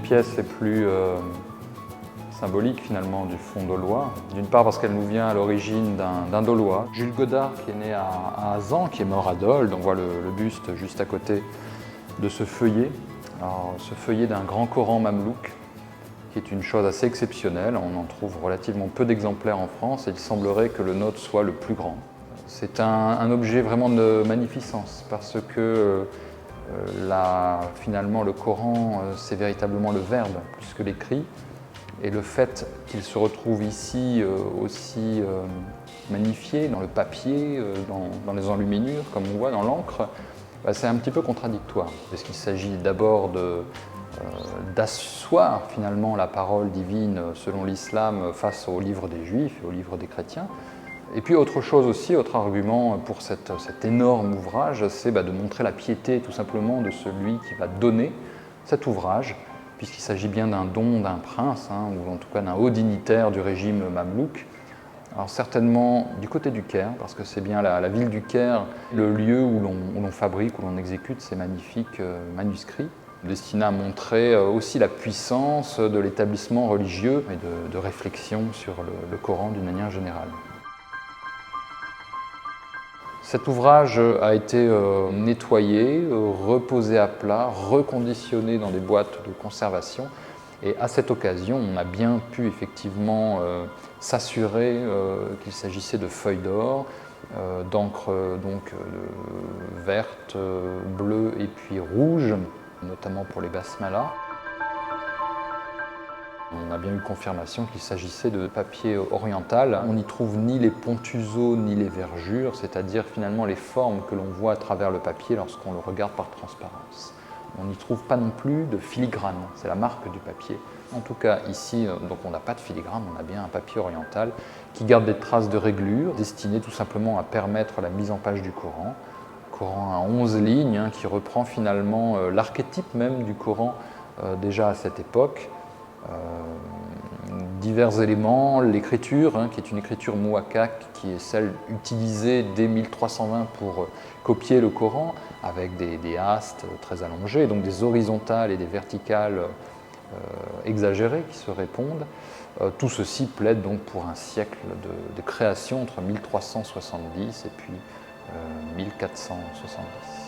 pièce les plus symboliques finalement du fond daulois. D'une part parce qu'elle nous vient à l'origine d'un Daulois, Jules Godard, qui est né à Azan, qui est mort à Dole. On voit le buste juste à côté de ce feuillet. Alors, ce feuillet d'un grand Coran mamelouk, qui est une chose assez exceptionnelle. On en trouve relativement peu d'exemplaires en France et il semblerait que le nôtre soit le plus grand. C'est un objet vraiment de magnificence parce que finalement le Coran c'est véritablement le verbe plus que l'écrit, et le fait qu'il se retrouve ici aussi magnifié dans le papier, dans les enluminures comme on voit dans l'encre, c'est un petit peu contradictoire parce qu'il s'agit d'abord d'asseoir finalement la parole divine selon l'islam face au livre des Juifs et au livre des chrétiens. Et puis autre chose aussi, autre argument pour cet énorme ouvrage, c'est de montrer la piété tout simplement de celui qui va donner cet ouvrage, puisqu'il s'agit bien d'un don d'un prince, ou en tout cas d'un haut dignitaire du régime mamelouk. Alors certainement du côté du Caire, parce que c'est bien la ville du Caire, le lieu où l'on fabrique, où l'on exécute ces magnifiques manuscrits, destinés à montrer aussi la puissance de l'établissement religieux et de réflexion sur le Coran d'une manière générale. Cet ouvrage a été nettoyé, reposé à plat, reconditionné dans des boîtes de conservation. Et à cette occasion, on a bien pu effectivement s'assurer qu'il s'agissait de feuilles d'or, d'encre verte, bleue et puis rouge, notamment pour les basmalas. On a bien eu confirmation qu'il s'agissait de papier oriental. On n'y trouve ni les pontuseaux ni les vergures, c'est-à-dire finalement les formes que l'on voit à travers le papier lorsqu'on le regarde par transparence. On n'y trouve pas non plus de filigrane, c'est la marque du papier. En tout cas ici, donc on n'a pas de filigrane, on a bien un papier oriental qui garde des traces de réglures destinées tout simplement à permettre la mise en page du Coran. Coran à 11 lignes qui reprend finalement l'archétype même du Coran déjà à cette époque. Divers éléments, l'écriture, qui est une écriture mouakak, qui est celle utilisée dès 1320 pour copier le Coran, avec des astes très allongés, donc des horizontales et des verticales exagérées qui se répondent. Tout ceci plaide donc pour un siècle de création entre 1370 et puis 1470.